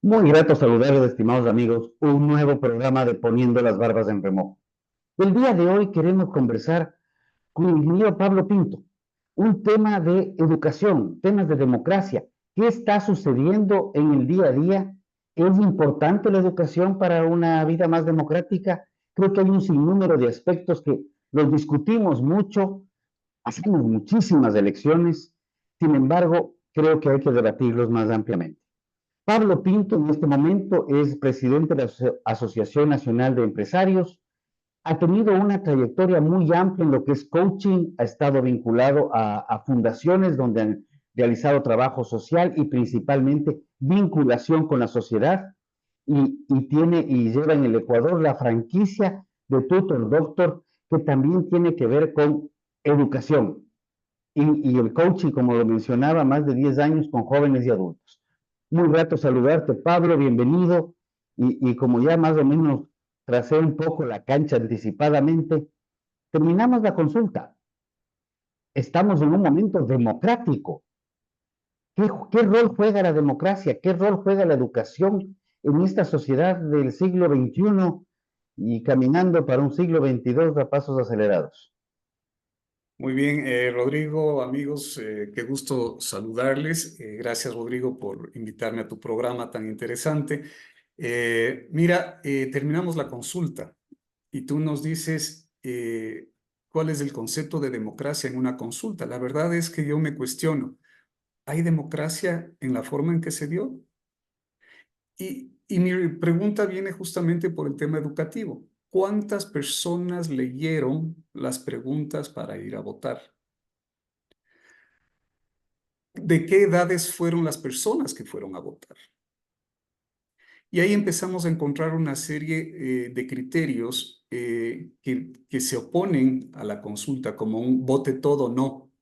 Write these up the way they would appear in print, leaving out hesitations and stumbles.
Muy grato saludarles, estimados amigos, un nuevo programa de Poniendo las Barbas en Remojo. El día de hoy queremos conversar con el ingeniero Pablo Pinto, un tema de educación, temas de democracia. ¿Qué está sucediendo en el día a día? ¿Es importante la educación para una vida más democrática? Creo que hay un sinnúmero de aspectos que los discutimos mucho, hacemos muchísimas elecciones, sin embargo, creo que hay que debatirlos más ampliamente. Pablo Pinto en este momento es presidente de la Asociación Nacional de Empresarios. Ha tenido una trayectoria muy amplia en lo que es coaching, ha estado vinculado a fundaciones donde han realizado trabajo social y principalmente vinculación con la sociedad y lleva en el Ecuador la franquicia de Tutor Doctor que también tiene que ver con educación y el coaching, como lo mencionaba, más de 10 años con jóvenes y adultos. Muy grato saludarte, Pablo, bienvenido. Y como ya más o menos tracé un poco la cancha anticipadamente, terminamos la consulta. Estamos en un momento democrático. ¿Qué rol juega la democracia? ¿Qué rol juega la educación en esta sociedad del siglo XXI y caminando para un siglo XXII a pasos acelerados? Muy bien, Rodrigo, amigos, qué gusto saludarles. Gracias, Rodrigo, por invitarme a tu programa tan interesante. Mira, terminamos la consulta y tú nos dices cuál es el concepto de democracia en una consulta. La verdad es que yo me cuestiono, ¿hay democracia en la forma en que se dio? Y mi pregunta viene justamente por el tema educativo. ¿Cuántas personas leyeron las preguntas para ir a votar? ¿De qué edades fueron las personas que fueron a votar? Y ahí empezamos a encontrar una serie de criterios que se oponen a la consulta, como un vote todo no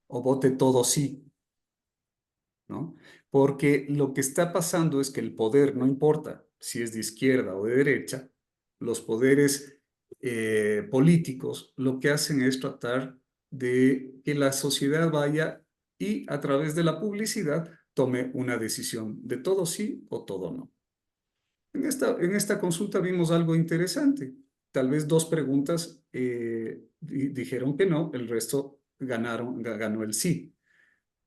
o vote todo sí, ¿no? Porque lo que está pasando es que el poder, no importa si es de izquierda o de derecha, los poderes políticos lo que hacen es tratar de que la sociedad vaya y a través de la publicidad tome una decisión de todo sí o todo no. En esta consulta vimos algo interesante. Tal vez dos preguntas dijeron que no, el resto ganó el sí.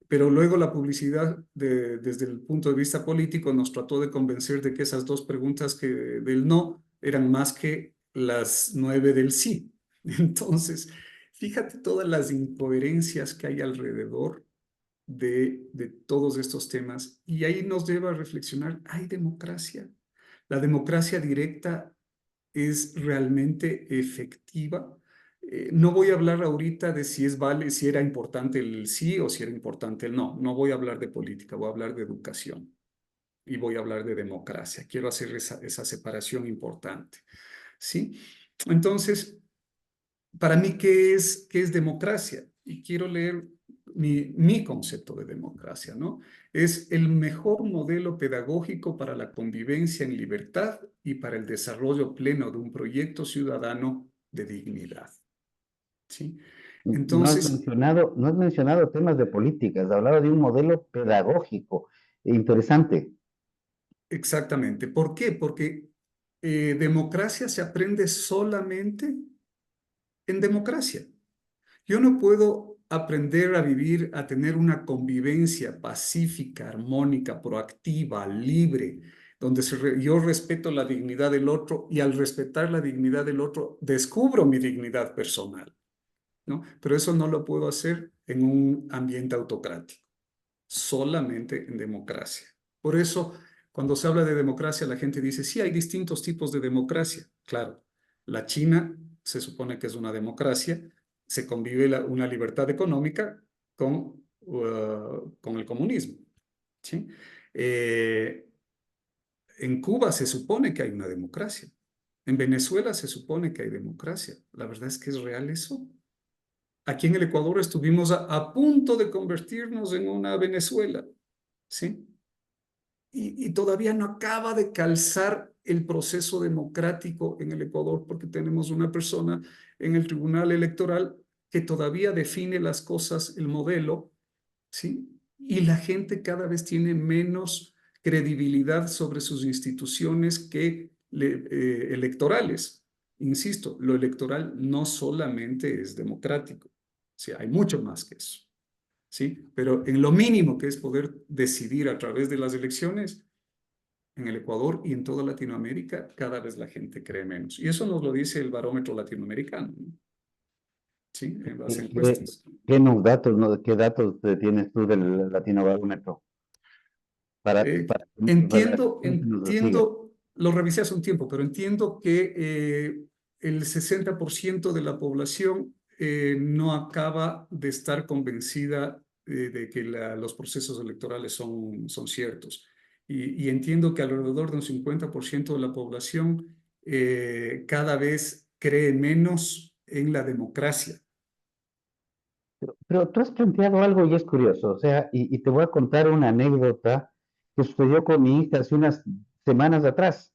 Pero luego la publicidad, desde el punto de vista político, nos trató de convencer de que esas dos preguntas del no eran más que las 9 del sí. Entonces, fíjate todas las incoherencias que hay alrededor de todos estos temas. Y ahí nos lleva a reflexionar, ¿hay democracia? ¿La democracia directa es realmente efectiva? No voy a hablar ahorita de si era importante el sí o si era importante el no. No voy a hablar de política, voy a hablar de educación y voy a hablar de democracia. Quiero hacer esa separación importante, ¿sí? Entonces, para mí, ¿qué es democracia? Y quiero leer mi concepto de democracia, ¿no? Es el mejor modelo pedagógico para la convivencia en libertad y para el desarrollo pleno de un proyecto ciudadano de dignidad, ¿sí? Entonces, No has mencionado temas de políticas, has hablado de un modelo pedagógico. Interesante. exactamente. ¿Por qué? Porque democracia se aprende solamente en democracia. Yo no puedo aprender a vivir, a tener una convivencia pacífica, armónica, proactiva, libre, donde yo respeto la dignidad del otro y al respetar la dignidad del otro descubro mi dignidad personal, ¿no? Pero eso no lo puedo hacer en un ambiente autocrático, solamente en democracia. Por eso, cuando se habla de democracia, la gente dice, sí, hay distintos tipos de democracia. Claro, la China se supone que es una democracia, se convive una libertad económica con el comunismo, ¿sí? Eh, en Cuba se supone que hay una democracia. En Venezuela se supone que hay democracia. La verdad es que es real eso. Aquí en el Ecuador estuvimos a punto de convertirnos en una Venezuela, ¿sí? Y todavía no acaba de calzar el proceso democrático en el Ecuador porque tenemos una persona en el Tribunal Electoral que todavía define las cosas, el modelo, ¿sí? Y la gente cada vez tiene menos credibilidad sobre sus instituciones que electorales. Insisto, lo electoral no solamente es democrático, o sea, hay mucho más que eso, ¿sí? Pero en lo mínimo que es poder decidir a través de las elecciones, en el Ecuador y en toda Latinoamérica, cada vez la gente cree menos. Y eso nos lo dice el barómetro latinoamericano, ¿no? ¿Sí? En las ¿Qué, encuestas. datos, no, qué datos tienes tú del Latinobarómetro para la gente nos lo siga? Lo revisé hace un tiempo, pero entiendo que el 60% de la población no acaba de estar convencida de que los procesos electorales son ciertos. Y entiendo que alrededor de un 50% de la población cada vez cree menos en la democracia. Pero tú has planteado algo y es curioso, o sea, y te voy a contar una anécdota que sucedió con mi hija hace unas semanas atrás.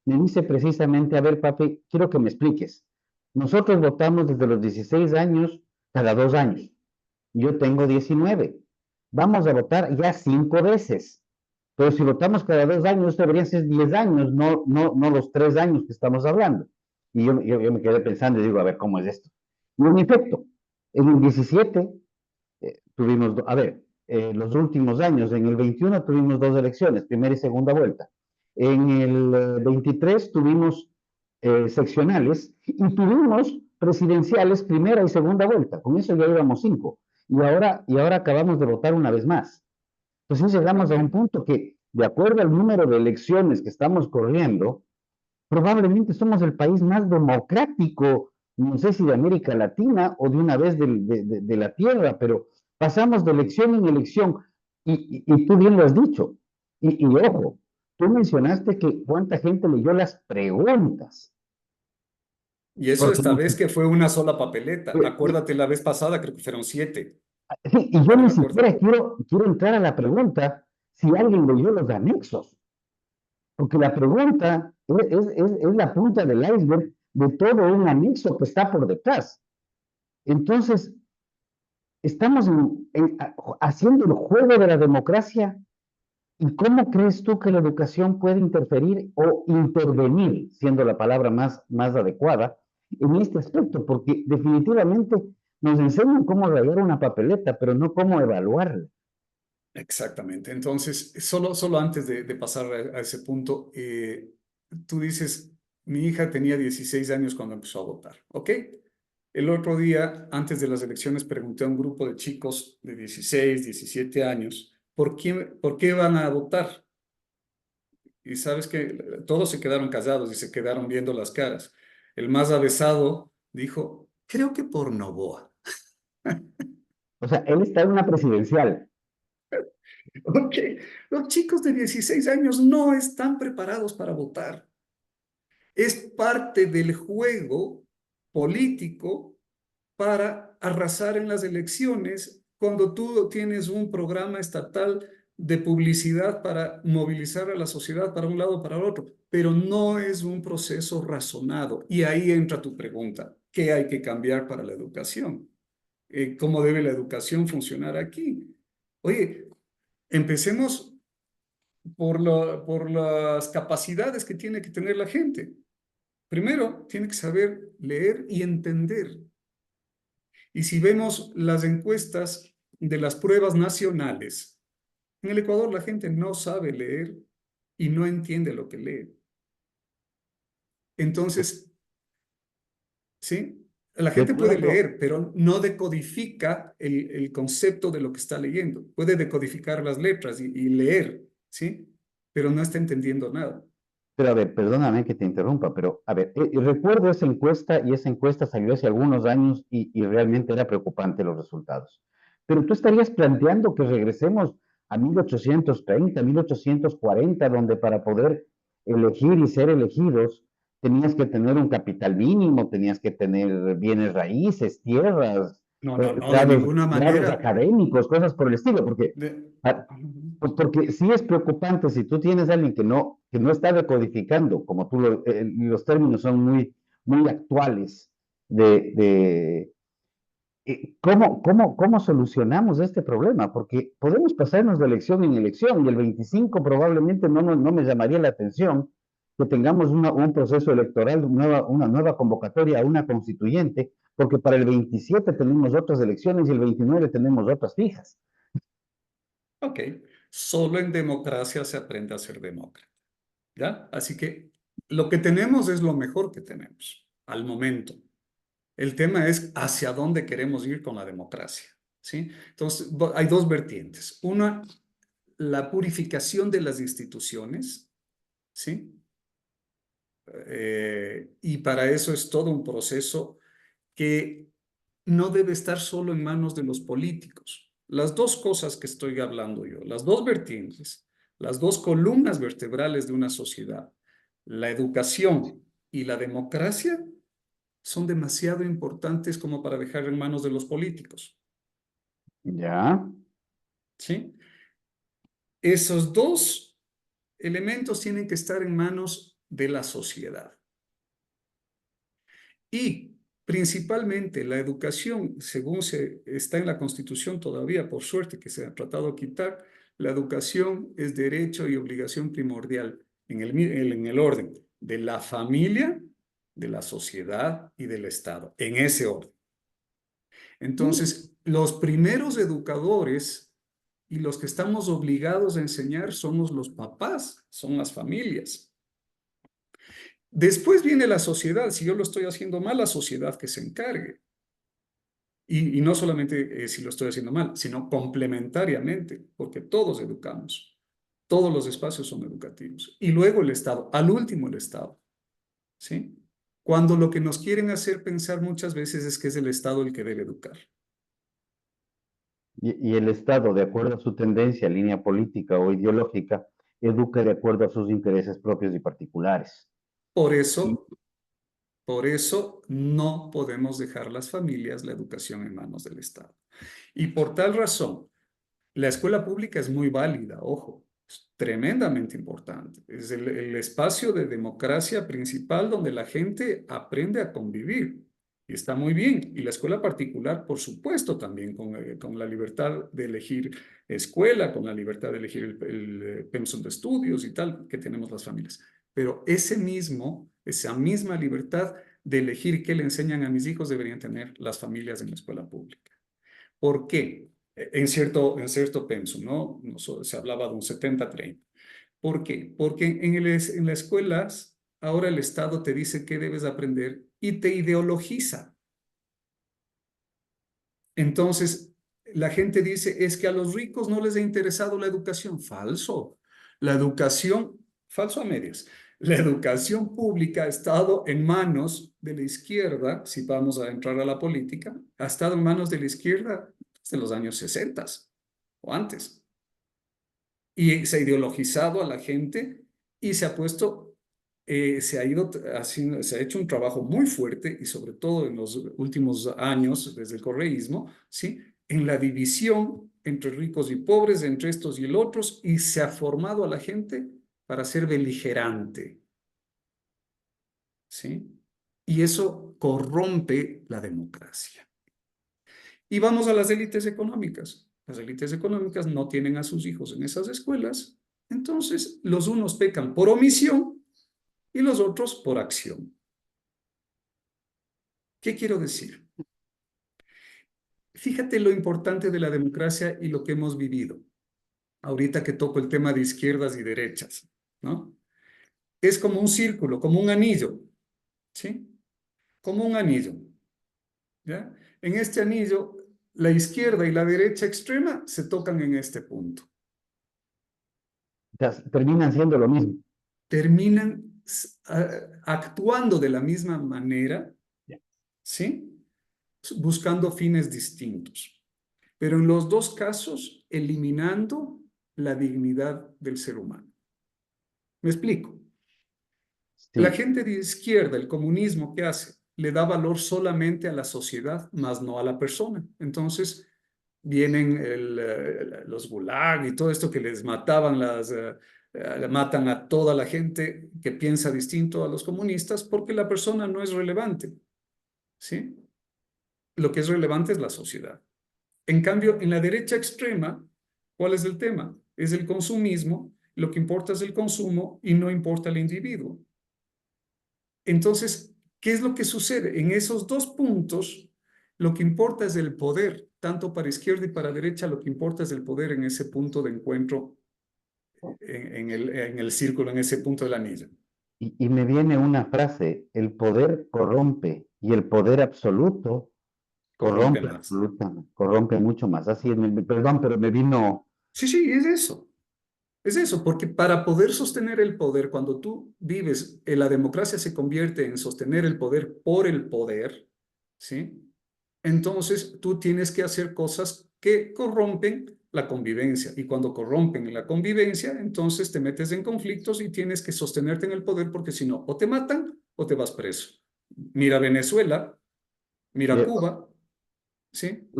Me dice precisamente, a ver, papi, quiero que me expliques. Nosotros votamos desde los 16 años cada 2 años. Yo tengo 19. Vamos a votar ya 5 veces. Pero si votamos cada 2 años, deberían ser 10 años, no los 3 años que estamos hablando. Y yo me quedé pensando y digo, a ver, ¿cómo es esto? Y en efecto, en el 17 tuvimos, los últimos años, en el 21 tuvimos 2 elecciones, primera y segunda vuelta. En el 23 tuvimos seccionales y tuvimos presidenciales, primera y segunda vuelta. Con eso ya íbamos 5. Y ahora acabamos de votar una vez más. Entonces llegamos a un punto que, de acuerdo al número de elecciones que estamos corriendo, probablemente somos el país más democrático, no sé si de América Latina o de una vez de la Tierra, pero pasamos de elección en elección y tú bien lo has dicho. Y ojo, tú mencionaste que cuánta gente leyó las preguntas. Y eso Porque esta vez que fue una sola papeleta. y, Acuérdate, la vez pasada creo que fueron 7. y yo No ni me acuerdo. siquiera quiero entrar a la pregunta si alguien leyó los anexos. Porque la pregunta es la punta del iceberg de todo un anexo que está por detrás. Entonces, estamos haciendo el juego de la democracia. ¿Y cómo crees tú que la educación puede interferir o intervenir, siendo la palabra más adecuada, en este aspecto? Porque definitivamente nos enseñan cómo rayar una papeleta, pero no cómo evaluarla. Exactamente. Entonces, solo antes de pasar a ese punto, tú dices, mi hija tenía 16 años cuando empezó a votar, ¿ok? El otro día, antes de las elecciones, pregunté a un grupo de chicos de 16, 17 años, ¿por qué van a votar? Y sabes que todos se quedaron callados y se quedaron viendo las caras. El más avesado dijo, creo que por Noboa. O sea, él está en una presidencial. Ok, los chicos de 16 años no están preparados para votar. Es parte del juego político para arrasar en las elecciones cuando tú tienes un programa estatal de publicidad para movilizar a la sociedad para un lado o para el otro, pero no es un proceso razonado. Y ahí entra tu pregunta, ¿qué hay que cambiar para la educación? ¿Cómo debe la educación funcionar aquí? Oye, empecemos por las capacidades que tiene que tener la gente. Primero, tiene que saber leer y entender. Y si vemos las encuestas de las pruebas nacionales, en el Ecuador la gente no sabe leer y no entiende lo que lee. Entonces, ¿sí? La gente puede Recuerdo, leer, pero no decodifica el concepto de lo que está leyendo. Puede decodificar las letras y leer, ¿sí? Pero no está entendiendo nada. pero a ver, perdóname que te interrumpa, pero a ver, recuerdo esa encuesta y esa encuesta salió hace algunos años y realmente era preocupante los resultados. Pero tú estarías planteando que regresemos a 1830, 1840, donde para poder elegir y ser elegidos tenías que tener un capital mínimo, tenías que tener bienes raíces, tierras, No, no, no, de grados, ninguna grados manera. académicos, cosas por el estilo, porque De... ah, pues porque sí es preocupante si tú tienes a alguien que no está decodificando, como tú los términos son muy actuales de, ¿Cómo solucionamos este problema? Porque podemos pasarnos de elección en elección y el 25 probablemente no me llamaría la atención que tengamos un proceso electoral, una nueva convocatoria a una constituyente, porque para el 27 tenemos otras elecciones y el 29 tenemos otras fijas. Ok, solo en democracia se aprende a ser demócrata, ¿ya? Así que lo que tenemos es lo mejor que tenemos al momento. El tema es hacia dónde queremos ir con la democracia, ¿sí? Entonces, hay dos vertientes. Una, la purificación de las instituciones, ¿sí? Y para eso es todo un proceso que no debe estar solo en manos de los políticos. Las dos cosas que estoy hablando yo, las dos vertientes, las dos columnas vertebrales de una sociedad, la educación y la democracia, son demasiado importantes como para dejar en manos de los políticos, ¿Ya? ¿sí? Esos dos elementos tienen que estar en manos de la sociedad. Y principalmente la educación, según se está en la Constitución todavía, por suerte que se ha tratado de quitar, la educación es derecho y obligación primordial en el orden de la familia, de la sociedad y del Estado, en ese orden. Entonces, los primeros educadores y los que estamos obligados a enseñar somos los papás, son las familias. Después viene la sociedad. Si yo lo estoy haciendo mal, la sociedad que se encargue. Y no solamente si lo estoy haciendo mal, sino complementariamente, porque todos educamos. Todos los espacios son educativos. Y luego el Estado, al último el Estado, ¿sí? Cuando lo que nos quieren hacer pensar muchas veces es que es el Estado el que debe educar. Y el Estado, de acuerdo a su tendencia, línea política o ideológica, educa de acuerdo a sus intereses propios y particulares. Por Y, eso, por eso no podemos dejar las familias la educación en manos del Estado. Y por tal razón, la escuela pública es muy válida, ojo, es tremendamente importante. Es el espacio de democracia principal donde la gente aprende a convivir. Y está muy bien. Y la escuela particular, por supuesto, también con la libertad de elegir escuela, con la libertad de elegir el pensum de estudios y tal que tenemos las familias. Pero esa misma libertad de elegir qué le enseñan a mis hijos deberían tener las familias en la escuela pública. ¿Por qué? En cierto pensum, ¿no? Se hablaba de un 70-30. ¿Por qué? Porque en las escuelas ahora el Estado te dice qué debes aprender y te ideologiza. Entonces, la gente dice, es que a los ricos no les ha interesado la educación. Falso. La educación, falso a medias. La educación pública ha estado en manos de la izquierda, si vamos a entrar a la política, ha estado en manos de la izquierda desde los años 60 o antes. Y se ha ideologizado a la gente y se ha puesto, se ha ido haciendo, se ha hecho un trabajo muy fuerte y sobre todo en los últimos años, desde el correísmo, ¿sí? En la división entre ricos y pobres, entre estos y el otros, y se ha formado a la gente para ser beligerante, ¿sí? Y eso corrompe la democracia. Y vamos a las élites económicas. Las élites económicas no tienen a sus hijos en esas escuelas, entonces los unos pecan por omisión y los otros por acción. ¿Qué quiero decir? Fíjate lo importante de la democracia y lo que hemos vivido. Ahorita que toco el tema de izquierdas y derechas, ¿no? Es como un círculo, como un anillo, ¿sí? Como un anillo, ¿ya? En este anillo, la izquierda y la derecha extrema se tocan en este punto. o sea, terminan siendo lo mismo. Terminan actuando de la misma manera, Ya. ¿sí? Buscando fines distintos. Pero en los dos casos, eliminando la dignidad del ser humano. ¿Me explico? La Sí, gente de izquierda, el comunismo, ¿qué hace? Le da valor solamente a la sociedad, más no a la persona. Entonces, vienen los gulag y todo esto que les mataban matan a toda la gente que piensa distinto a los comunistas porque la persona no es relevante, ¿sí? lo que es relevante es la sociedad. En cambio, en la derecha extrema, ¿cuál es el tema? Es el consumismo, lo que importa es el consumo y no importa el individuo. Entonces, ¿qué es lo que sucede? En esos dos puntos, lo que importa es el poder, tanto para izquierda y para derecha, lo que importa es el poder en ese punto de encuentro, en el círculo, en ese punto del anillo. Y me viene una frase, el poder corrompe y el poder absoluto Corrompe corrompe más. absolutamente, corrompe mucho más. Así es, perdón, pero me vino, Sí, sí, es eso. Es eso, porque para poder sostener el poder, cuando tú vives, la democracia se convierte en sostener el poder por el poder, ¿sí? Entonces tú tienes que hacer cosas que corrompen la convivencia. Y cuando corrompen la convivencia, entonces te metes en conflictos y tienes que sostenerte en el poder porque si no, o te matan o te vas preso. Mira Venezuela, mira eh, Cuba, ¿sí?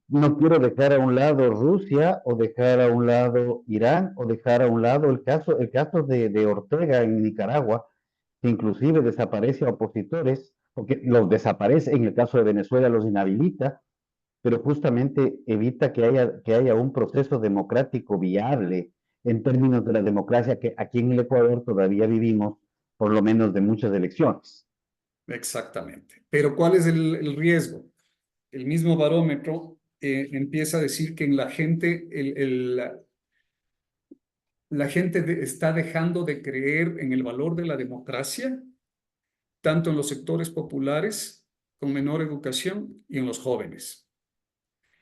no quiero dejar a un lado Rusia o dejar a un lado Irán o dejar a un lado el caso de Ortega en Nicaragua, que inclusive desaparece a opositores, porque los desaparece, en el caso de Venezuela los inhabilita, pero justamente evita que haya un proceso democrático viable en términos de la democracia que aquí en el Ecuador todavía vivimos, por lo menos de muchas elecciones. Exactamente. Pero ¿cuál es el riesgo? El mismo barómetro empieza a decir que en la gente, la gente está dejando de creer en el valor de la democracia, tanto en los sectores populares con menor educación y en los jóvenes.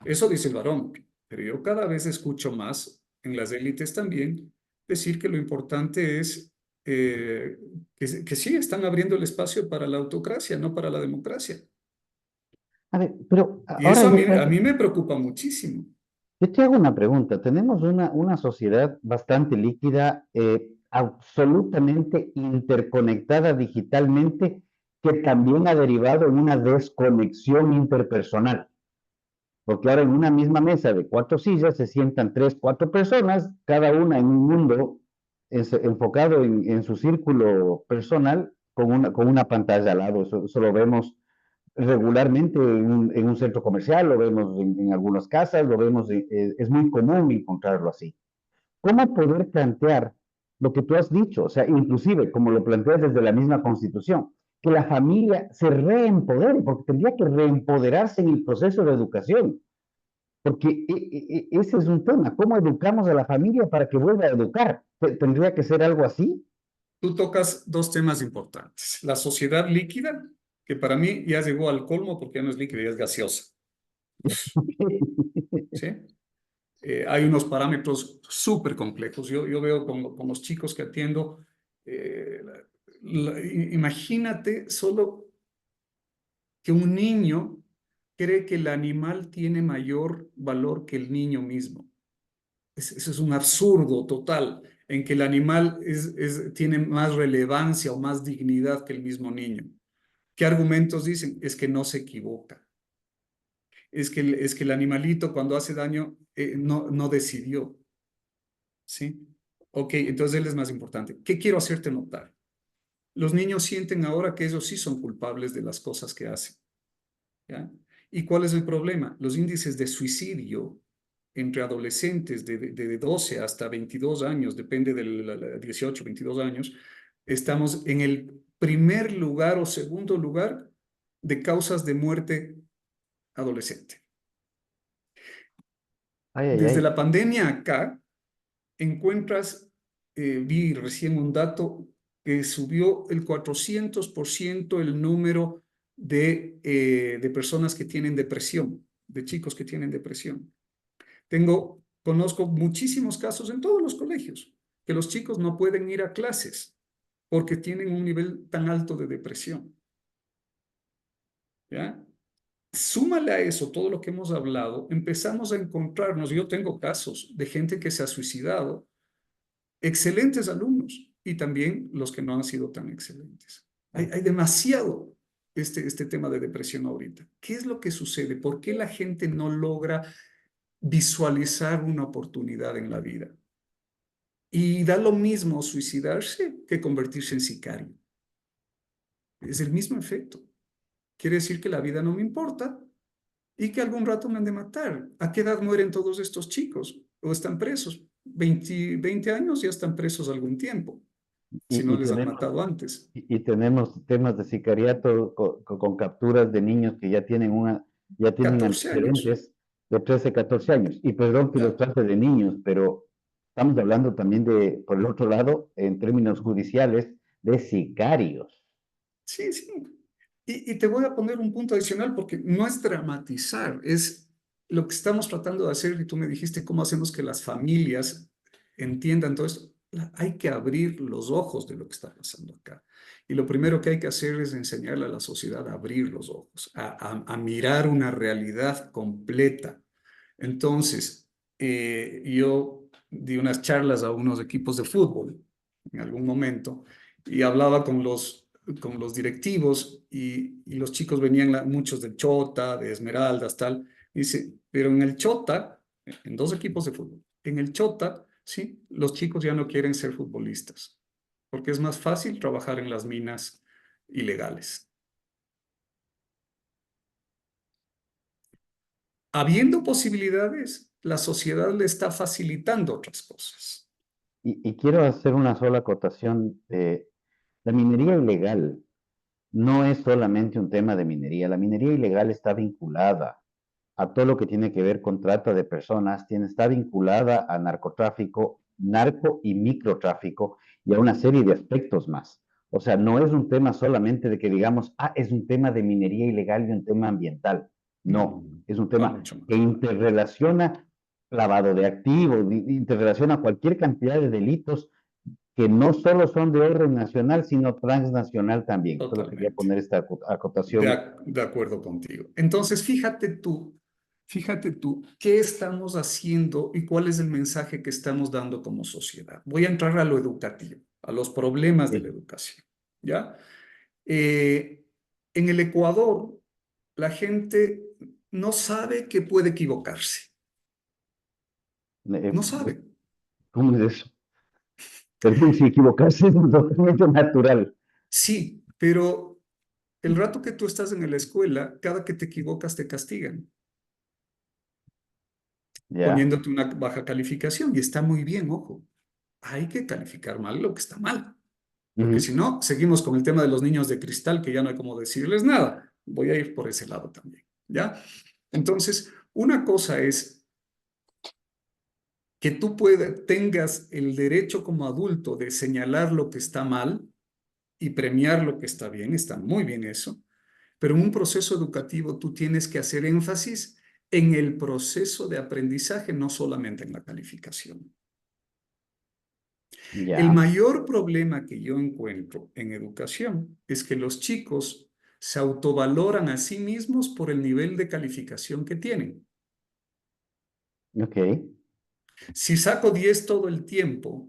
Eso dice el barómetro, pero yo cada vez escucho más en las élites también decir que lo importante es que sí están abriendo el espacio para la autocracia, no para la democracia. A ver, pero Y ahora eso a mí me preocupa muchísimo. yo te hago una pregunta. Tenemos una sociedad bastante líquida, absolutamente interconectada digitalmente, que también ha derivado en una desconexión interpersonal. Porque ahora en una misma mesa de cuatro sillas se sientan tres, cuatro personas, cada una en un mundo enfocado en su círculo personal con una pantalla al lado. Eso lo vemos regularmente en un centro comercial, lo vemos en algunas casas, lo vemos, es muy común encontrarlo así. ¿Cómo poder plantear lo que tú has dicho? O sea, inclusive, como lo planteas desde la misma Constitución, que la familia se reempodere, porque tendría que reempoderarse en el proceso de educación, porque ese es un tema, ¿cómo educamos a la familia para que vuelva a educar? ¿Tendría que ser algo así? Tú tocas dos temas importantes. La sociedad líquida, que para mí ya llegó al colmo porque ya no es líquida, ya es gaseosa. ¿Sí? Hay unos parámetros súper complejos. Yo veo con los chicos que atiendo, eh, imagínate solo que un niño cree que el animal tiene mayor valor que el niño mismo. Eso es un absurdo total, en que el animal tiene más relevancia o más dignidad que el mismo niño. ¿Qué argumentos dicen? Es que no se equivoca. Es que el animalito cuando hace daño no decidió. ¿Sí? Ok, entonces él es más importante. ¿Qué quiero hacerte notar? Los niños sienten ahora que ellos sí son culpables de las cosas que hacen. ¿Ya? ¿Y cuál es el problema? Los índices de suicidio entre adolescentes de 12 hasta 22 años, depende de 18, 22 años, estamos en el primer lugar o segundo lugar de causas de muerte adolescente. Ay, ay, Desde ay. la pandemia acá, encuentras, vi recién un dato que subió el 400% el número de personas que tienen depresión, de chicos que tienen depresión. Conozco muchísimos casos en todos los colegios, que los chicos no pueden ir a clases porque tienen un nivel tan alto de depresión. ¿Ya? Súmale a eso todo lo que hemos hablado, empezamos a encontrarnos, yo tengo casos de gente que se ha suicidado, excelentes alumnos y también los que no han sido tan excelentes. Hay demasiado este tema de depresión ahorita. ¿Qué es lo que sucede? ¿Por qué la gente no logra visualizar una oportunidad en la vida? Y da lo mismo suicidarse que convertirse en sicario. Es el mismo efecto. Quiere decir que la vida no me importa, y que algún rato me han de matar. ¿A qué edad mueren todos estos chicos? ¿O están presos? 20 años ya están presos algún tiempo, si no Y les han tenemos, matado antes. y tenemos temas de sicariato con capturas de niños que ya tienen 14 años. antecedentes de 13, 14 años. Y perdón que los Ya. trate de niños, pero estamos hablando también de, por el otro lado, en términos judiciales, de sicarios. Sí, sí. Y te voy a poner un punto adicional porque no es dramatizar, es lo que estamos tratando de hacer y tú me dijiste cómo hacemos que las familias entiendan todo esto. Hay que abrir los ojos de lo que está pasando acá. Y lo primero que hay que hacer es enseñarle a la sociedad a abrir los ojos, a mirar una realidad completa. Entonces, yo di unas charlas a unos equipos de fútbol en algún momento y hablaba con los directivos y los chicos venían, muchos del Chota, de Esmeraldas, tal. Dice, pero en el Chota, en dos equipos de fútbol, en el Chota, sí, los chicos ya no quieren ser futbolistas, porque es más fácil trabajar en las minas ilegales. Habiendo posibilidades, la sociedad le está facilitando otras cosas. Y quiero hacer una sola acotación. La minería ilegal no es solamente un tema de minería. La minería ilegal está vinculada a todo lo que tiene que ver con trata de personas, está vinculada a narcotráfico, narco y microtráfico y a una serie de aspectos más. O sea, no es un tema solamente de que digamos, es un tema de minería ilegal y un tema ambiental. No, No, es un va tema mucho que más. interrelaciona lavado de activos, interrelaciona cualquier cantidad de delitos que no solo son de orden nacional, sino transnacional también. Solo quería Totalmente. poner esta acotación. De acuerdo contigo. Entonces, fíjate tú, ¿qué estamos haciendo y cuál es el mensaje que estamos dando como sociedad? Voy a entrar a lo educativo, a los problemas de la Sí, educación, ¿ya? Eh, en el Ecuador, la gente no sabe que puede equivocarse, eh, no sabe. ¿cómo es eso? Perdón, si equivocarse es totalmente natural. Sí, pero el rato que tú estás en la escuela, cada que te equivocas te castigan, Ya. poniéndote una baja calificación y está muy bien, ojo. Hay que calificar mal lo que está mal, porque Ujú. si no, seguimos con el tema de los niños de cristal, que ya no hay cómo decirles nada. Voy a ir por ese lado también, ¿ya? Entonces, una cosa es que tú tengas el derecho como adulto de señalar lo que está mal y premiar lo que está muy bien eso, pero en un proceso educativo tú tienes que hacer énfasis en el proceso de aprendizaje, no solamente en la calificación. El Ya. mayor problema que yo encuentro en educación es que los chicos se autovaloran a sí mismos por el nivel de calificación que tienen. Ok. Si saco 10 todo el tiempo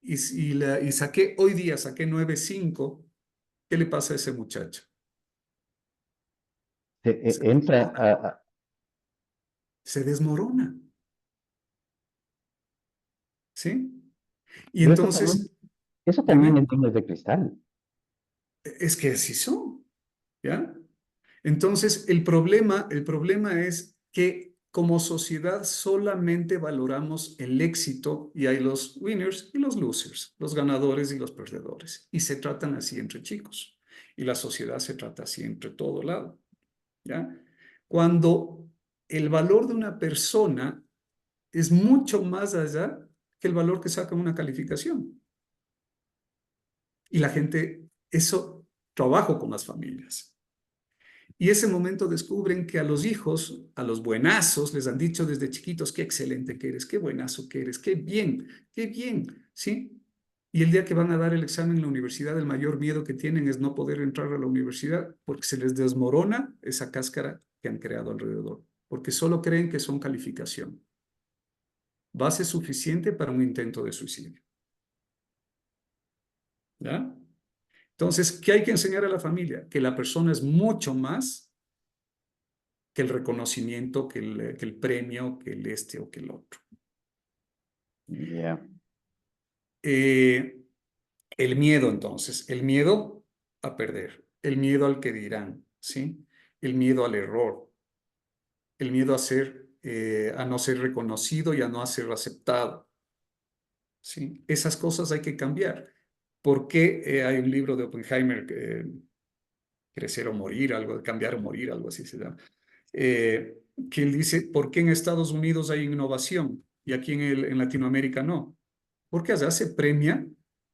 y hoy día saqué 9,5, ¿qué le pasa a ese muchacho? Se Entra desmorona. Se desmorona, ¿sí? Y pero entonces, eso también dime, es niños de cristal. es que así son, ¿ya? Entonces, el problema es que como sociedad solamente valoramos el éxito y hay los winners y los losers, los ganadores y los perdedores. Y se tratan así entre chicos. Y la sociedad se trata así entre todo lado, ¿ya? Cuando el valor de una persona es mucho más allá que el valor que saca una calificación. Y la gente, eso trabajo con las familias. Y ese momento descubren que a los hijos, a los buenazos, les han dicho desde chiquitos, qué excelente que eres, qué buenazo que eres, qué bien, ¿sí? Y el día que van a dar el examen en la universidad, el mayor miedo que tienen es no poder entrar a la universidad porque se les desmorona esa cáscara que han creado alrededor, porque solo creen que son calificación, base suficiente para un intento de suicidio, ¿ya? Entonces, ¿qué hay que enseñar a la familia? Que la persona es mucho más que el reconocimiento, que el premio, que el este o que el otro. Ya. Eh, el miedo, entonces, el miedo a perder, el miedo al que dirán, ¿sí? El miedo al error. el miedo a no ser reconocido y a no ser aceptado. ¿Sí? Esas cosas hay que cambiar. ¿Por qué hay un libro de Oppenheimer, Crecer o Morir, algo de Cambiar o Morir, algo así se llama? Que él dice, ¿por qué en Estados Unidos hay innovación y aquí en Latinoamérica no? Porque allá se premia,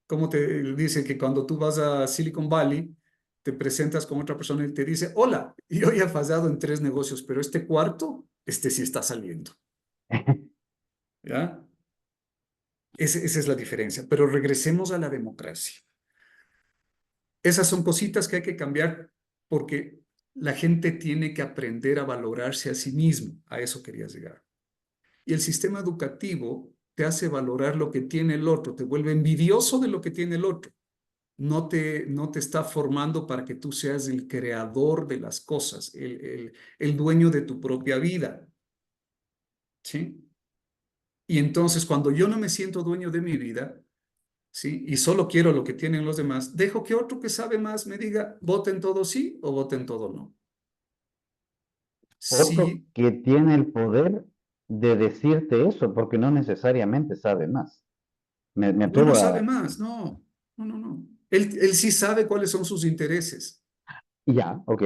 como te dice que cuando tú vas a Silicon Valley, te presentas con otra persona y te dice, hola, yo ya he fallado en 3 negocios, pero este cuarto, este sí está saliendo. ¿Ya? Esa es la diferencia. Pero regresemos a la democracia. Esas son cositas que hay que cambiar porque la gente tiene que aprender a valorarse a sí mismo. A eso quería llegar. Y el sistema educativo te hace valorar lo que tiene el otro, te vuelve envidioso de lo que tiene el otro. No te está formando para que tú seas el creador de las cosas, el dueño de tu propia vida. ¿Sí? Y entonces cuando yo no me siento dueño de mi vida, ¿sí? Y solo quiero lo que tienen los demás, dejo que otro que sabe más me diga, voten todo sí o voten todo no. Otro Sí, que tiene el poder de decirte eso, porque no necesariamente sabe más. Me bueno, atrevo sabe a... más, no, no, no, no. Él sí sabe cuáles son sus intereses, Ya, ok.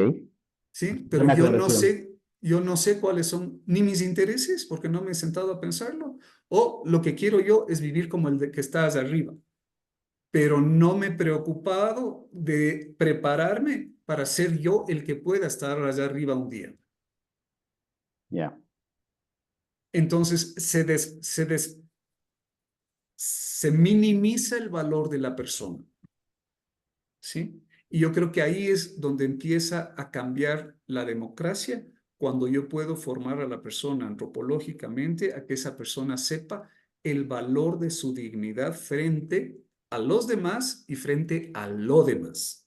¿sí? Pero Buena aclaración. yo no sé cuáles son ni mis intereses, porque no me he sentado a pensarlo, o lo que quiero yo es vivir como el de que está allá arriba, pero no me he preocupado de prepararme para ser yo el que pueda estar allá arriba un día. Ya. Entonces se minimiza el valor de la persona, ¿sí? Y yo creo que ahí es donde empieza a cambiar la democracia, cuando yo puedo formar a la persona antropológicamente a que esa persona sepa el valor de su dignidad frente a los demás y frente a lo demás.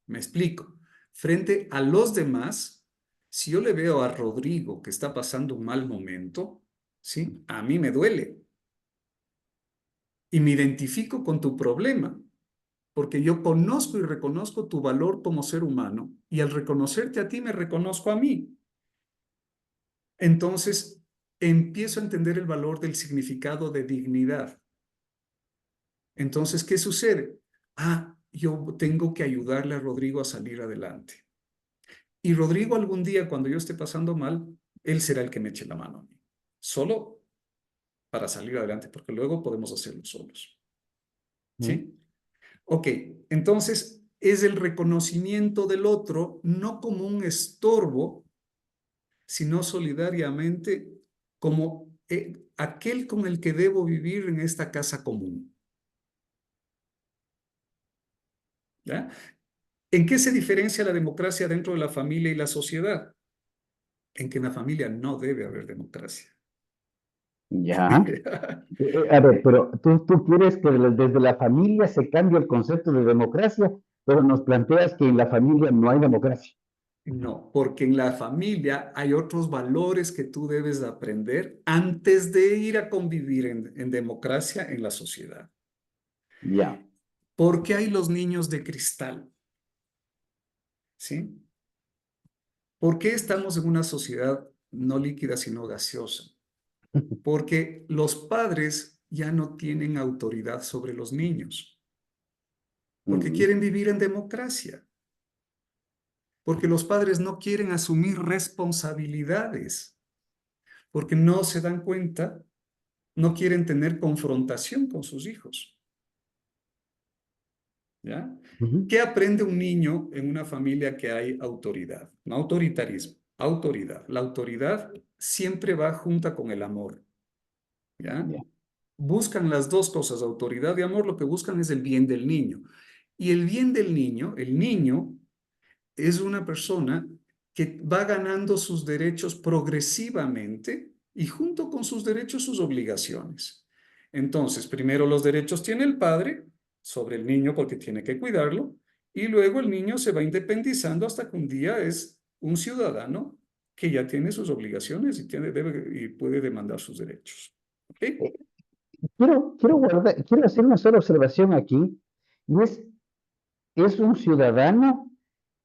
Me explico. Frente a los demás, si yo le veo a Rodrigo que está pasando un mal momento, ¿sí? A mí me duele y me identifico con tu problema, porque yo conozco y reconozco tu valor como ser humano y al reconocerte a ti me reconozco a mí. Entonces, empiezo a entender el valor del significado de dignidad. Entonces, ¿qué sucede? Yo tengo que ayudarle a Rodrigo a salir adelante. Y Rodrigo algún día, cuando yo esté pasando mal, él será el que me eche la mano a mí. Solo para salir adelante, porque luego podemos hacerlo solos. ¿Mm? ¿Sí? Ok, entonces es el reconocimiento del otro, no como un estorbo, sino solidariamente como aquel con el que debo vivir en esta casa común. ¿Ya? ¿En qué se diferencia la democracia dentro de la familia y la sociedad? En que en la familia no debe haber democracia. Ya. A ver, pero tú quieres que desde la familia se cambie el concepto de democracia, pero nos planteas que en la familia no hay democracia. No, porque en la familia hay otros valores que tú debes de aprender antes de ir a convivir en democracia en la sociedad. Ya. ¿Por qué hay los niños de cristal? ¿Sí? ¿Por qué estamos en una sociedad no líquida sino gaseosa? Porque los padres ya no tienen autoridad sobre los niños, porque Mm, quieren vivir en democracia, porque los padres no quieren asumir responsabilidades, porque no se dan cuenta, no quieren tener confrontación con sus hijos. ¿Ya? ujú. ¿Qué aprende un niño en una familia que hay autoridad? No autoritarismo, autoridad. La autoridad siempre va junta con el amor. ¿Ya? Ya. Buscan las dos cosas, autoridad y amor, lo que buscan es el bien del niño. Y el bien del niño, el niño es una persona que va ganando sus derechos progresivamente y junto con sus derechos sus obligaciones. Entonces, primero los derechos tiene el padre sobre el niño porque tiene que cuidarlo y luego el niño se va independizando hasta que un día es un ciudadano que ya tiene sus obligaciones y, y puede demandar sus derechos. ¿Ok? Eh, quiero hacer una sola observación aquí, y es un ciudadano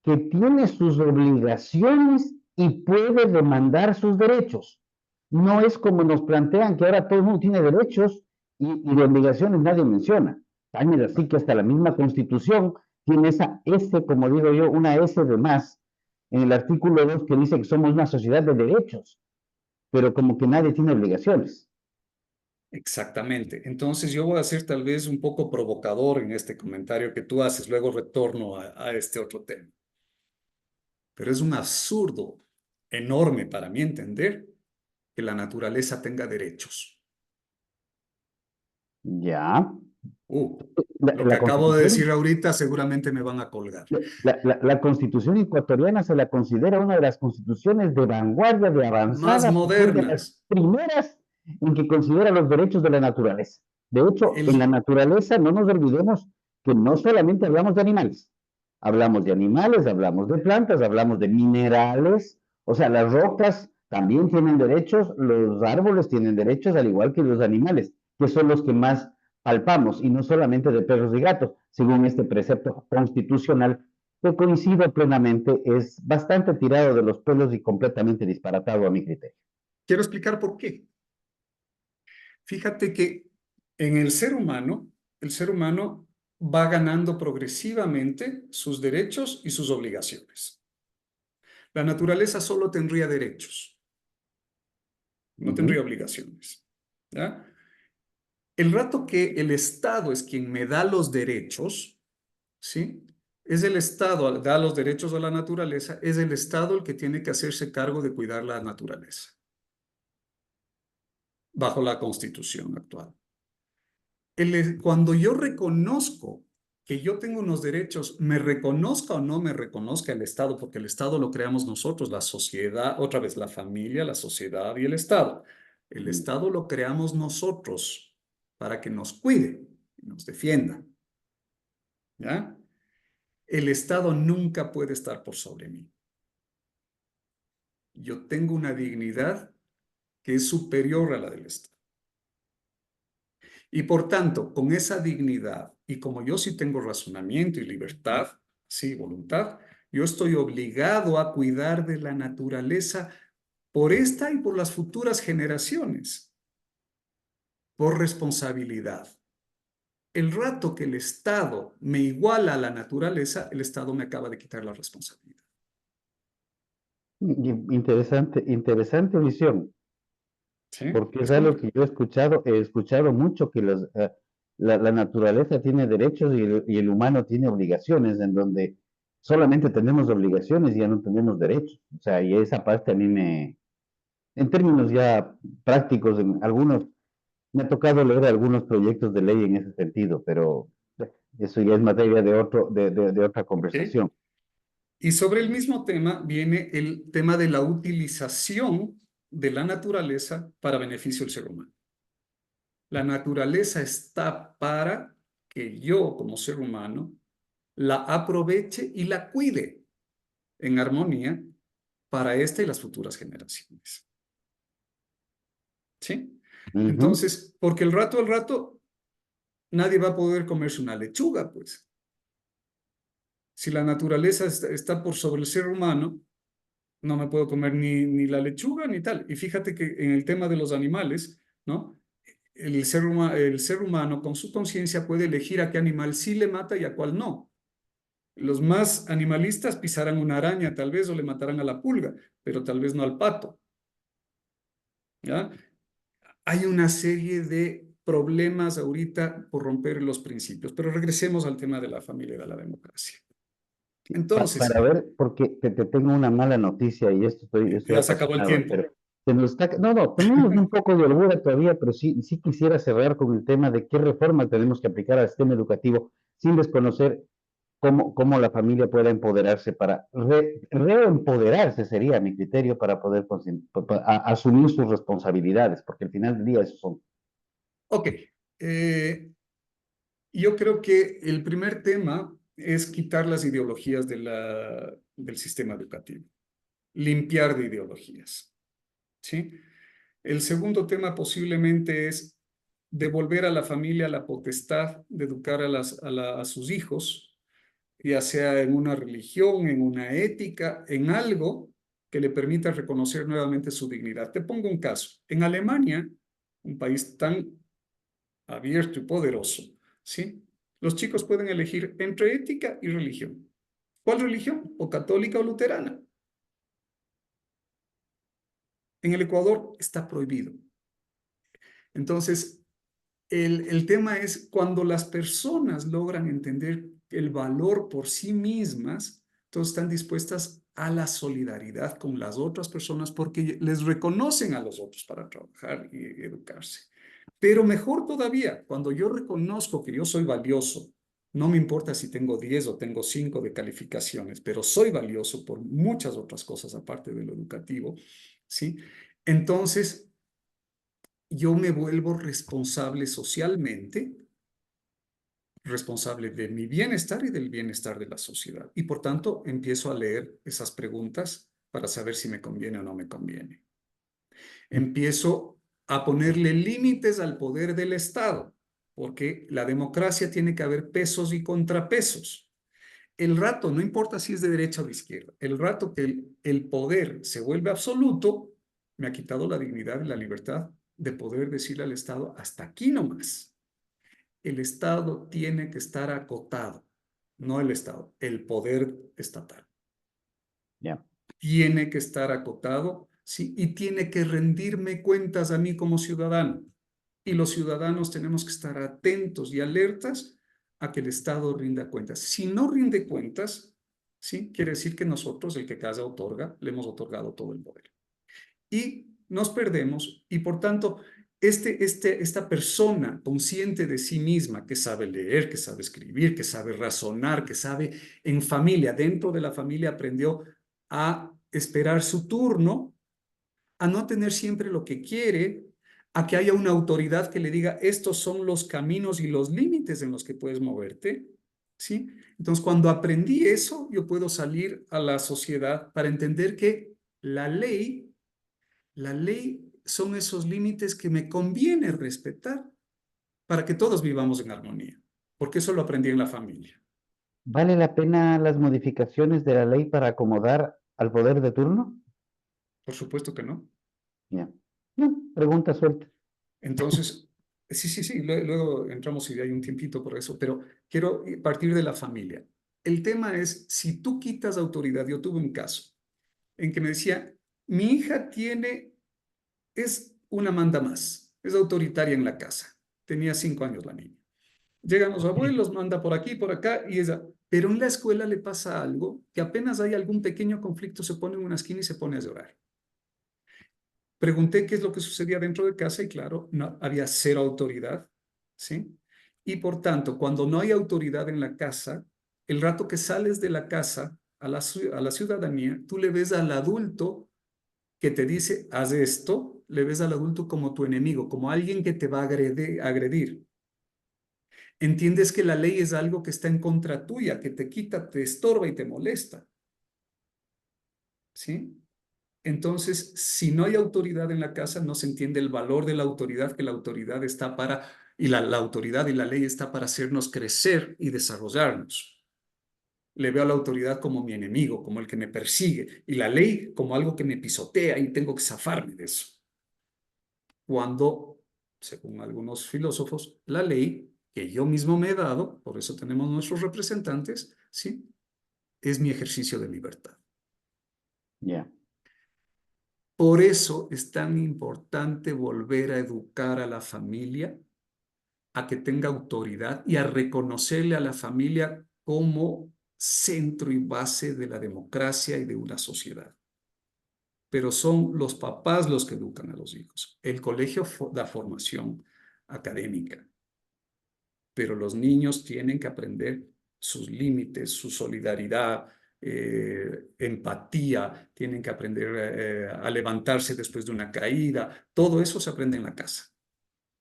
que tiene sus obligaciones y puede demandar sus derechos. No es como nos plantean que ahora todo el mundo tiene derechos y de obligaciones nadie menciona. También así que hasta la misma Constitución tiene esa S, como digo yo, una S de más en el artículo 2 que dice que somos una sociedad de derechos, pero como que nadie tiene obligaciones. Exactamente. Entonces yo voy a ser tal vez un poco provocador en este comentario que tú haces, luego retorno a este otro tema. Pero es un absurdo enorme para mí entender que la naturaleza tenga derechos. Ya. Lo que La acabo de decir Constitución, ahorita seguramente me van a colgar. la Constitución ecuatoriana se la considera una de las constituciones de vanguardia, de Más avanzada, porque es de las modernas. primeras en que considera los derechos de la naturaleza. De hecho, en la El, naturaleza no nos olvidemos que no solamente hablamos de animales, hablamos de plantas, hablamos de minerales, o sea, las rocas también tienen derechos, los árboles tienen derechos, al igual que los animales, que son los que más palpamos, y no solamente de perros y gatos, según este precepto constitucional, que coincido plenamente, es bastante tirado de los pelos y completamente disparatado a mi criterio. quiero explicar por qué. Fíjate que en el ser humano va ganando progresivamente sus derechos y sus obligaciones. La naturaleza solo tendría derechos, no Uh -huh. tendría obligaciones. ¿Ya? El rato que el Estado es quien me da los derechos, ¿sí? Es el Estado, da los derechos a la naturaleza, es el Estado el que tiene que hacerse cargo de cuidar la naturaleza, bajo la Constitución actual. Cuando yo reconozco que yo tengo unos derechos, me reconozca o no me reconozca el Estado, porque el Estado lo creamos nosotros, la sociedad, otra vez la familia, la sociedad y el Estado. El Estado lo creamos nosotros para que nos cuide y nos defienda. ¿Ya? El Estado nunca puede estar por sobre mí. Yo tengo una dignidad que es superior a la del Estado. Y por tanto, con esa dignidad, y como yo sí tengo razonamiento y libertad, sí, voluntad, yo estoy obligado a cuidar de la naturaleza por esta y por las futuras generaciones, por responsabilidad. El rato que el Estado me iguala a la naturaleza, el Estado me acaba de quitar la responsabilidad. Interesante, interesante visión, ¿Sí? porque es Es algo correcto. que yo he escuchado mucho que la naturaleza tiene derechos y el humano tiene obligaciones, en donde solamente tenemos obligaciones y ya no tenemos derechos. O sea, y esa parte a mí en términos ya prácticos, en algunos, me ha tocado leer algunos proyectos de ley en ese sentido, pero eso ya es materia de otra ¿Ok? conversación. Y sobre el mismo tema viene el tema de la utilización de la naturaleza para beneficio del ser humano. La naturaleza está para que yo, como ser humano, la aproveche y la cuide en armonía para esta y las futuras generaciones. ¿Sí? Uh -huh. Entonces, porque al rato, nadie va a poder comerse una lechuga, pues. Si la naturaleza está por sobre el ser humano, no me puedo comer ni la lechuga ni tal. Y fíjate que en el tema de los animales, ¿no? El ser humano con su conciencia puede elegir a qué animal sí le mata y a cuál no. Los más animalistas pisarán una araña tal vez o le matarán a la pulga, pero tal vez no al pato. ¿Ya? Hay una serie de problemas ahorita por romper los principios, pero regresemos al tema de la familia y de la democracia. Para Entonces, ver, porque te tengo una mala noticia y estoy ya se acabó el apasionado, tiempo. pero no, no, tenemos un poco de holgura todavía, pero sí quisiera cerrar con el tema de qué reforma tenemos que aplicar al sistema educativo sin desconocer cómo la familia pueda empoderarse para reempoderarse, sería mi criterio, para poder asumir sus responsabilidades, porque al final del día eso son. Ok, eh, yo creo que el primer tema es quitar las ideologías del sistema educativo, limpiar de ideologías, ¿sí? El segundo tema posiblemente es devolver a la familia la potestad de educar a sus hijos, ya sea en una religión, en una ética, en algo que le permita reconocer nuevamente su dignidad. Te pongo un caso. En Alemania, un país tan abierto y poderoso, ¿sí? Los chicos pueden elegir entre ética y religión. ¿Cuál religión? O católica o luterana. En el Ecuador está prohibido. Entonces, el tema es cuando las personas logran entender el valor por sí mismas, entonces están dispuestas a la solidaridad con las otras personas porque les reconocen a los otros para trabajar y educarse. Pero mejor todavía, cuando yo reconozco que yo soy valioso, no me importa si tengo 10 o tengo 5 de calificaciones, pero soy valioso por muchas otras cosas aparte de lo educativo, ¿sí? Entonces, yo me vuelvo responsable socialmente, responsable de mi bienestar y del bienestar de la sociedad. Y por tanto, empiezo a leer esas preguntas para saber si me conviene o no me conviene. Empiezo a ponerle límites al poder del Estado, porque la democracia tiene que haber pesos y contrapesos. El rato, no importa si es de derecha o de izquierda, el rato que el poder se vuelve absoluto, me ha quitado la dignidad y la libertad de poder decirle al Estado, hasta aquí nomás. El Estado tiene que estar acotado, no el Estado, el poder estatal. Ya. Tiene que estar acotado, sí, y tiene que rendirme cuentas a mí como ciudadano. Y los ciudadanos tenemos que estar atentos y alertas a que el Estado rinda cuentas. Si no rinde cuentas, sí, quiere decir que nosotros, el que casa otorga, le hemos otorgado todo el poder. Y nos perdemos, y por tanto, esta persona consciente de sí misma, que sabe leer, que sabe escribir, que sabe razonar, que sabe en familia, dentro de la familia aprendió a esperar su turno, a no tener siempre lo que quiere, a que haya una autoridad que le diga, estos son los caminos y los límites en los que puedes moverte, ¿sí? Entonces, cuando aprendí eso, yo puedo salir a la sociedad para entender que la ley son esos límites que me conviene respetar para que todos vivamos en armonía, porque eso lo aprendí en la familia. ¿Vale la pena las modificaciones de la ley para acomodar al poder de turno? Por supuesto que no. Ya. No, pregunta suelta. Entonces, sí, luego entramos si hay un tiempito por eso, pero quiero partir de la familia. El tema es, si tú quitas autoridad, yo tuve un caso en que me decía, mi hija es una manda más, es autoritaria en la casa. Tenía 5 años la niña. Llegan los abuelos, manda por aquí, por acá, y ella, pero en la escuela le pasa algo, que apenas hay algún pequeño conflicto, se pone en una esquina y se pone a llorar. Pregunté qué es lo que sucedía dentro de casa y claro, no, había cero autoridad, ¿sí? Y por tanto, cuando no hay autoridad en la casa, el rato que sales de la casa a la ciudadanía, tú le ves al adulto que te dice, haz esto, le ves al adulto como tu enemigo, como alguien que te va a agredir. Entiendes que la ley es algo que está en contra tuya, que te quita, te estorba y te molesta, ¿sí? Entonces, si no hay autoridad en la casa, no se entiende el valor de la autoridad, que la autoridad está para, y la autoridad y la ley está para hacernos crecer y desarrollarnos. Le veo a la autoridad como mi enemigo, como el que me persigue, y la ley como algo que me pisotea y tengo que zafarme de eso. Cuando, según algunos filósofos, la ley que yo mismo me he dado, por eso tenemos nuestros representantes, ¿sí? Es mi ejercicio de libertad. Ya. Por eso es tan importante volver a educar a la familia, a que tenga autoridad y a reconocerle a la familia como centro y base de la democracia y de una sociedad. Pero son los papás los que educan a los hijos. El colegio da formación académica, pero los niños tienen que aprender sus límites, su solidaridad, empatía, tienen que aprender a levantarse después de una caída. Todo eso se aprende en la casa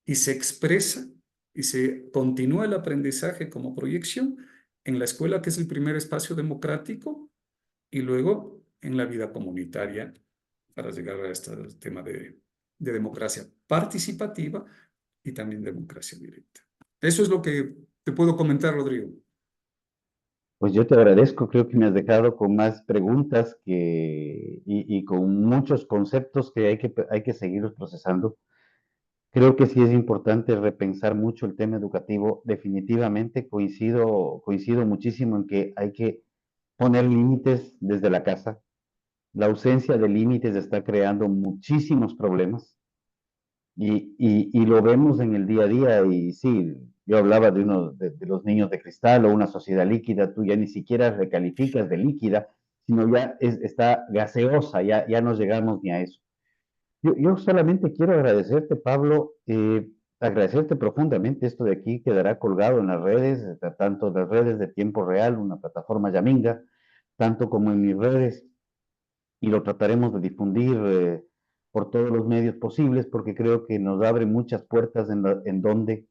y se expresa y se continúa el aprendizaje como proyección en la escuela, que es el primer espacio democrático, y luego en la vida comunitaria para llegar a este tema de democracia participativa y también democracia directa. Eso es lo que te puedo comentar, Rodrigo. Pues yo te agradezco, creo que me has dejado con más preguntas y con muchos conceptos que hay que seguirlos procesando. Creo que sí es importante repensar mucho el tema educativo. Definitivamente coincido muchísimo en que hay que poner límites desde la casa. La ausencia de límites está creando muchísimos problemas y lo vemos en el día a día. Y sí, yo hablaba de de los niños de cristal o una sociedad líquida, tú ya ni siquiera recalificas de líquida, sino ya está gaseosa, ya no llegamos ni a eso. Yo solamente quiero agradecerte, Pablo, agradecerte profundamente. Esto de aquí quedará colgado en las redes, tanto en las redes de Tiempo Real, una plataforma Yaminga, tanto como en mis redes, y lo trataremos de difundir por todos los medios posibles, porque creo que nos abre muchas puertas en donde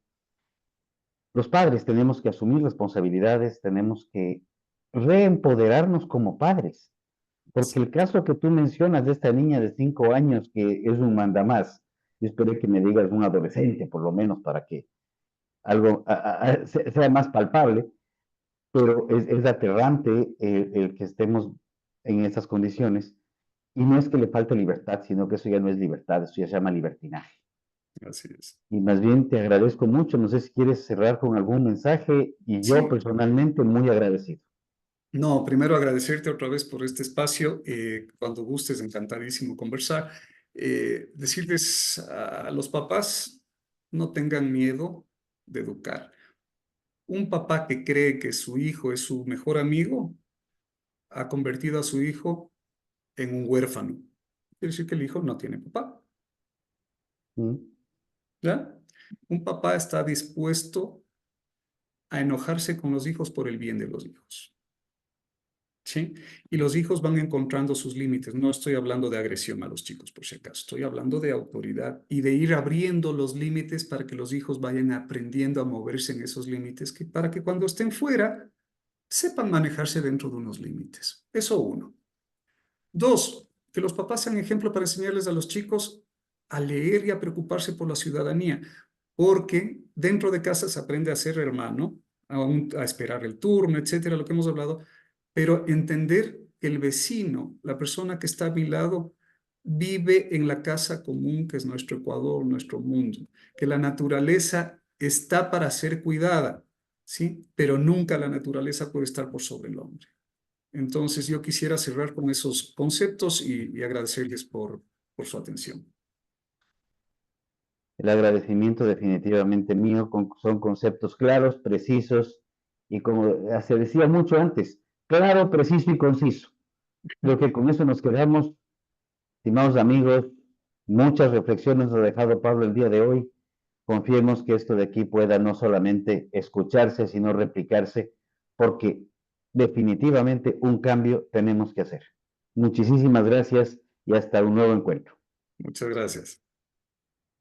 los padres tenemos que asumir responsabilidades, tenemos que reempoderarnos como padres. Porque el caso que tú mencionas de esta niña de 5 años que es un mandamás, yo esperé que me digas un adolescente, por lo menos, para que algo sea más palpable, pero es aterrante el que estemos en esas condiciones. Y no es que le falte libertad, sino que eso ya no es libertad, eso ya se llama libertinaje. Así es. Y más bien te agradezco mucho, no sé si quieres cerrar con algún mensaje, y yo Sí, personalmente muy agradecido. no, primero agradecerte otra vez por este espacio. Cuando gustes, encantadísimo conversar. Decirles a los papás, no tengan miedo de educar. Un papá que cree que su hijo es su mejor amigo, ha convertido a su hijo en un huérfano. Quiere decir que el hijo no tiene papá, ¿Mm? ¿ya? Un papá está dispuesto a enojarse con los hijos por el bien de los hijos. ¿Sí? Y los hijos van encontrando sus límites. No estoy hablando de agresión a los chicos, por si acaso. Estoy hablando de autoridad y de ir abriendo los límites para que los hijos vayan aprendiendo a moverse en esos límites, para que cuando estén fuera sepan manejarse dentro de unos límites. Eso uno. Dos, que los papás sean ejemplo para enseñarles a los chicos a leer y a preocuparse por la ciudadanía, porque dentro de casa se aprende a ser hermano, a esperar el turno, etcétera, lo que hemos hablado, pero entender que el vecino, la persona que está a mi lado, vive en la casa común que es nuestro Ecuador, nuestro mundo, que la naturaleza está para ser cuidada, ¿sí? Pero nunca la naturaleza puede estar por sobre el hombre. Entonces yo quisiera cerrar con esos conceptos y agradecerles por su atención. El agradecimiento definitivamente mío, son conceptos claros, precisos y como se decía mucho antes, claro, preciso y conciso. Creo que con eso nos quedamos, estimados amigos. Muchas reflexiones nos ha dejado Pablo el día de hoy. Confiemos que esto de aquí pueda no solamente escucharse, sino replicarse, porque definitivamente un cambio tenemos que hacer. Muchísimas gracias y hasta un nuevo encuentro. Muchas gracias.